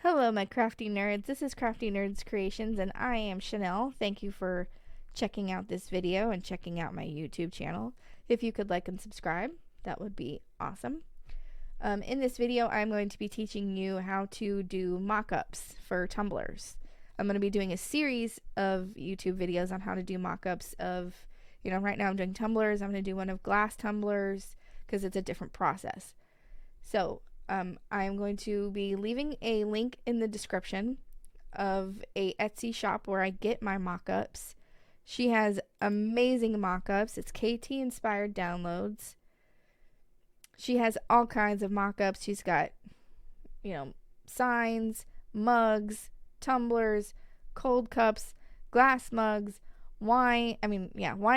Hello, my crafty nerds. This is Crafty Nerds Creations, and I am Chanel. Thank you for checking out this video and checking out my YouTube channel. If you could like and subscribe, that would be awesome. In this video, I'm going to be teaching you how to do mock-ups for tumblers. I'm going to be doing a series of YouTube videos on how to do mock-ups of, right now I'm doing tumblers. I'm going to do one of glass tumblers because it's a different process. So I'm going to be leaving a link in the description of a Etsy shop where I get my mock-ups. She has amazing mock-ups. It's KT inspired downloads. She has all kinds of mock-ups. She's got, signs, mugs, tumblers, cold cups, glass mugs, wine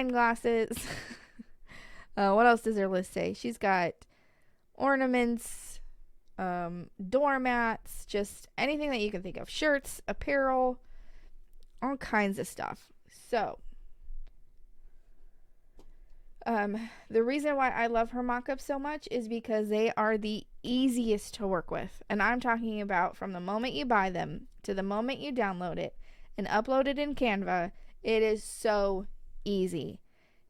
glasses. What else does her list say? She's got ornaments, doormats, just anything that you can think of, shirts, apparel, all kinds of stuff. So the reason why I love her mock-ups so much is because they are the easiest to work with, and I'm talking about from the moment you buy them to the moment you download it and upload it in Canva. It is so easy.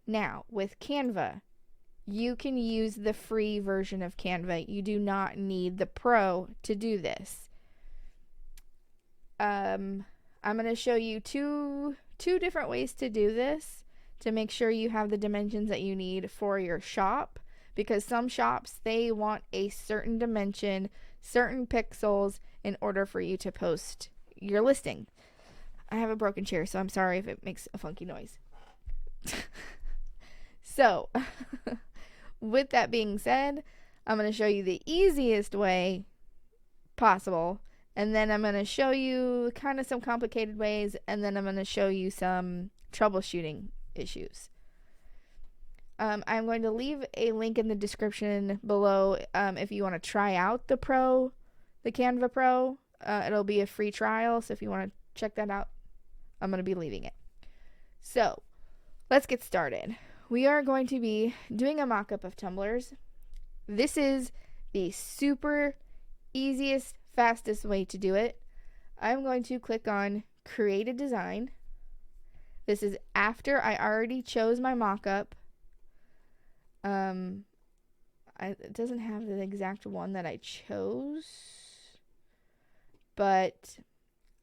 Now with Canva, you can use the free version of Canva. You do not need the pro to do this. I'm going to show you two different ways to do this to make sure you have the dimensions that you need for your shop, because some shops, they want a certain dimension, certain pixels in order for you to post your listing. I have a broken chair, so I'm sorry if it makes a funky noise. So with that being said, I'm going to show you the easiest way possible, and then I'm going to show you kind of some complicated ways, and then I'm going to show you some troubleshooting issues. I'm going to leave a link in the description below if you want to try out the Canva Pro. It'll be a free trial, so if you want to check that out, I'm going to be leaving it. So let's get started. We are going to be doing a mock-up of tumblers. This is the super easiest, fastest way to do it. I'm going to click on Create a Design. This is after I already chose my mock-up. It doesn't have the exact one that I chose, but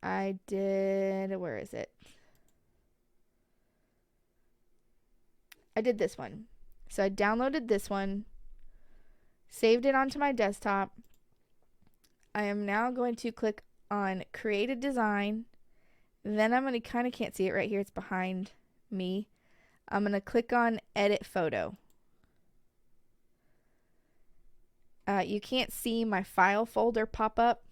I did, where is it? I did this one. So I downloaded this one, saved it onto my desktop. I am now going to click on Create a Design. Then I'm going to, kind of can't see it right here, it's behind me. I'm going to click on Edit Photo. You can't see my file folder pop up.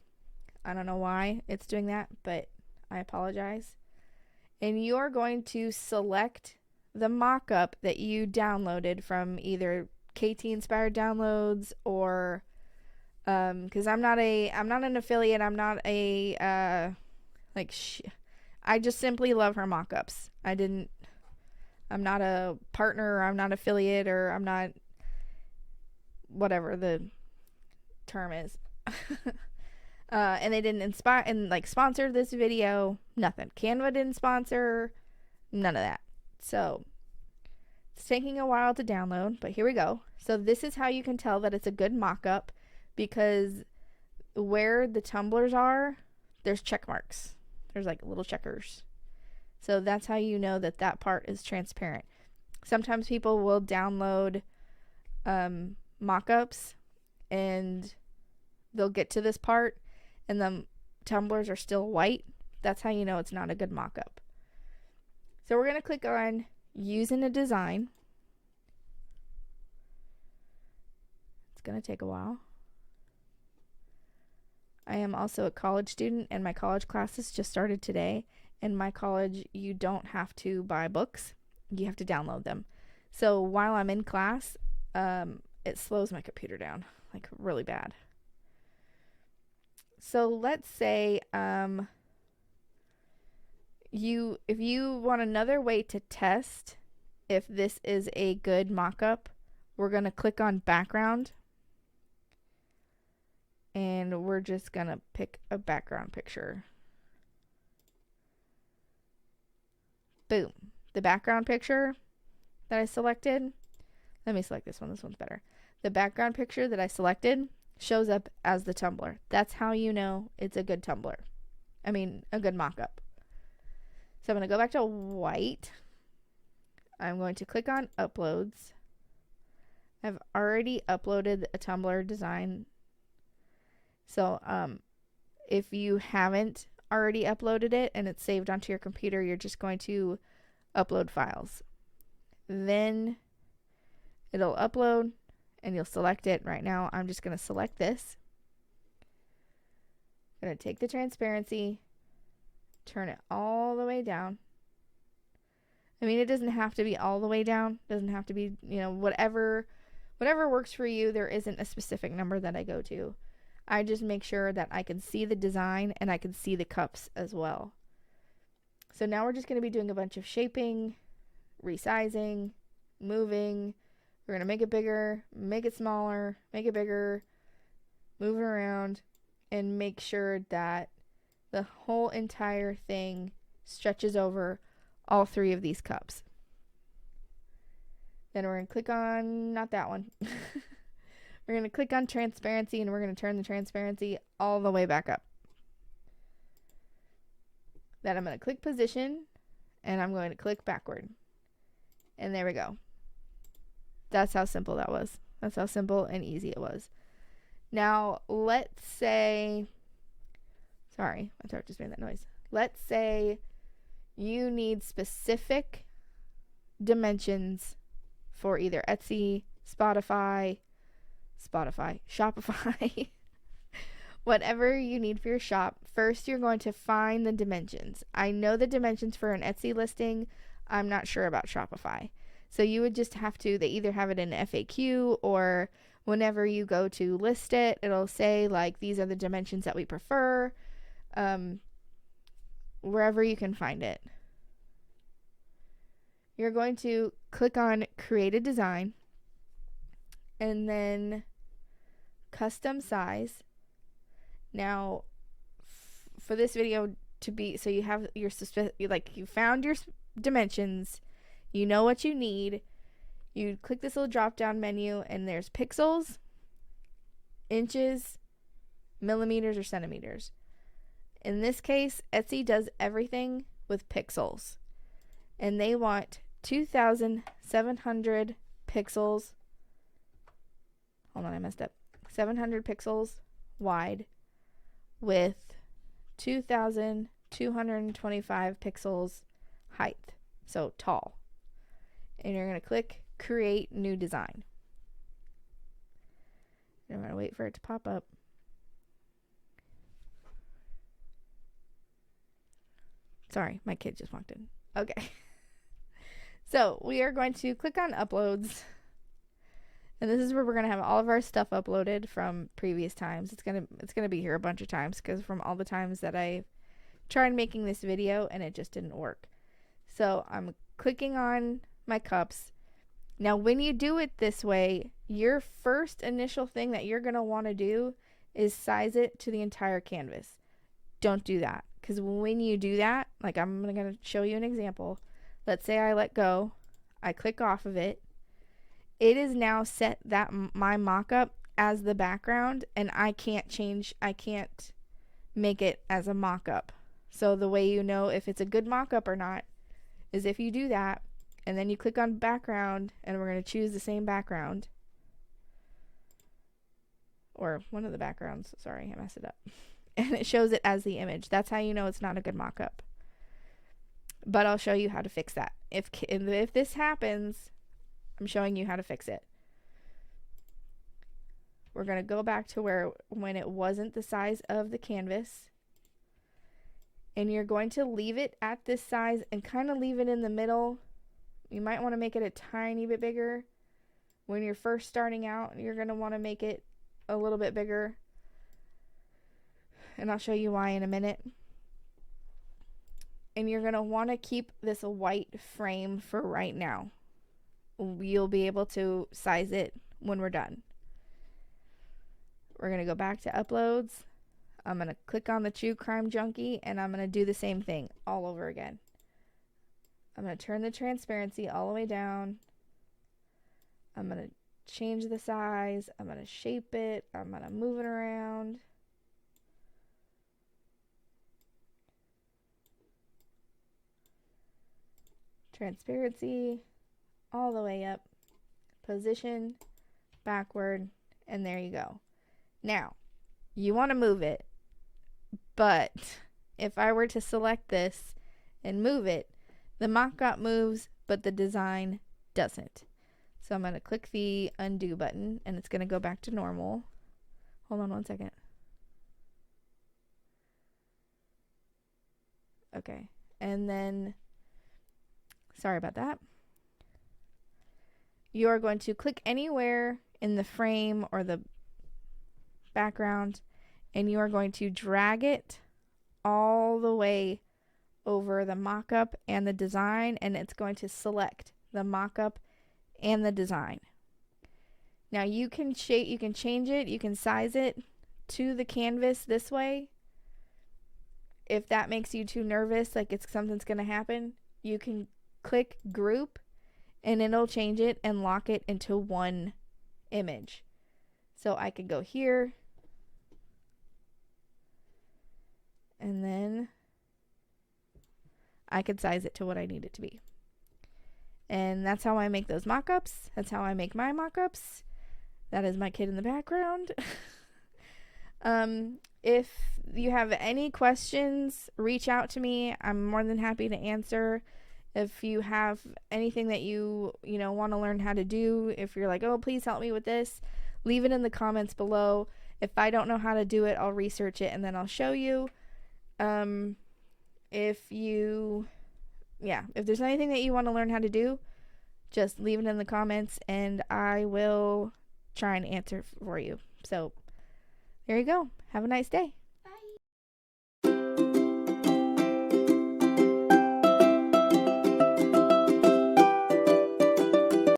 I don't know why it's doing that, but I apologize. And you're going to select the mock-up that you downloaded from either KT Inspired Downloads or because I'm not an affiliate. I'm not a I just simply love her mock-ups. I'm not a partner, or I'm not affiliate, or I'm not whatever the term is. And they didn't inspire and sponsor this video. Nothing. Canva didn't sponsor. None of that. So it's taking a while to download, but here we go. So this is how you can tell that it's a good mock-up, because where the tumblers are, there's check marks. There's like little checkers. So that's how you know that that part is transparent. Sometimes people will download mock-ups and they'll get to this part and the tumblers are still white. That's how you know it's not a good mock-up. So we're going to click on Using a Design. It's going to take a while. I am also a college student, and my college classes just started today. In my college, you don't have to buy books. You have to download them. So while I'm in class, it slows my computer down, like really bad. So let's say if you want another way to test if this is a good mock-up, we're going to click on Background. and we're just gonna pick a background picture. Boom. The background picture that I selected, let me select this one. This one's better. The background picture that I selected shows up as the tumbler. That's how you know it's a good tumbler. I mean, a good mock-up. So I'm going to go back to white. I'm going to click on uploads. I've already uploaded a tumbler design. So if you haven't already uploaded it and it's saved onto your computer, you're just going to upload files. Then it'll upload and you'll select it. Right now I'm just going to select this. I'm going to take the transparency, turn it all the way down. I mean, it doesn't have to be all the way down. It doesn't have to be, you know, whatever works for you. There isn't a specific number that I go to. I just make sure that I can see the design and I can see the cups as well. So now we're just going to be doing a bunch of shaping, resizing, moving. We're going to make it bigger, make it smaller, make it bigger, move it around, and make sure that the whole entire thing stretches over all three of these cups. Then we're going to click on, not that one. We're going to click on transparency and we're going to turn the transparency all the way back up. Then I'm going to click position and I'm going to click backward. And there we go. That's how simple that was. That's how simple and easy it was. Now, let's say, sorry, my throat just made that noise. Let's say you need specific dimensions for either Etsy, Shopify, whatever you need for your shop. First, you're going to find the dimensions. I know the dimensions for an Etsy listing. I'm not sure about Shopify. So you would just have to, they either have it in FAQ or whenever you go to list it, it'll say like, these are the dimensions that we prefer, wherever you can find it. You're going to click on create a design and then custom size. Now for this video to be, so you have your, like, you found your dimensions, you know what you need, you click this little drop down menu and there's pixels, inches, millimeters, or centimeters. In this case, Etsy does everything with pixels and they want 2,700 pixels. Hold on, I messed up. 700 pixels wide with 2,225 pixels height, so tall. And you're going to click create new design. And I'm going to wait for it to pop up. Sorry, my kid just walked in. Okay. So we are going to click on uploads. And this is where we're going to have all of our stuff uploaded from previous times. It's going to be here a bunch of times because from all the times that I tried making this video and it just didn't work. So I'm clicking on my cups. Now when you do it this way, your first initial thing that you're going to want to do is size it to the entire canvas. Don't do that, because when you do that, like I'm going to show you an example. Let's say I let go, I click off of it. It is now set that my mock-up as the background, and I can't make it as a mock-up. So the way you know if it's a good mock-up or not is if you do that, and then you click on background, and we're going to choose the same background. Or one of the backgrounds. Sorry, I messed it up. And it shows it as the image. That's how you know it's not a good mock-up. But I'll show you how to fix that. If this happens, I'm showing you how to fix it. We're going to go back to when it wasn't the size of the canvas. And you're going to leave it at this size and kind of leave it in the middle. You might want to make it a tiny bit bigger. When you're first starting out, you're going to want to make it a little bit bigger. And I'll show you why in a minute. And you're going to want to keep this a white frame for right now. You'll be able to size it when we're done. We're going to go back to uploads. I'm going to click on the True Crime Junkie, and I'm going to do the same thing all over again. I'm going to turn the transparency all the way down. I'm going to change the size. I'm going to shape it. I'm going to move it around. Transparency all the way up. Position, backward, and there you go. Now, you want to move it, but if I were to select this and move it, the mock-up moves, but the design doesn't. So I'm going to click the undo button, and it's going to go back to normal. Hold on one second. Okay, and then, sorry about that. You are going to click anywhere in the frame or the background, and you are going to drag it all the way over the mock-up and the design, and it's going to select the mock-up and the design. Now you can change it, you can size it to the canvas this way. If that makes you too nervous, like it's something's gonna happen, you can click group and it'll change it and lock it into one image. So I could go here, and then I could size it to what I need it to be. And that's how I make those mock-ups. That's how I make my mock-ups. That is my kid in the background. If you have any questions, reach out to me. I'm more than happy to answer. If you have anything that you want to learn how to do, if you're like, oh, please help me with this, leave it in the comments below. If I don't know how to do it, I'll research it and then I'll show you. If there's anything that you want to learn how to do, just leave it in the comments and I will try and answer for you. So there you go. Have a nice day.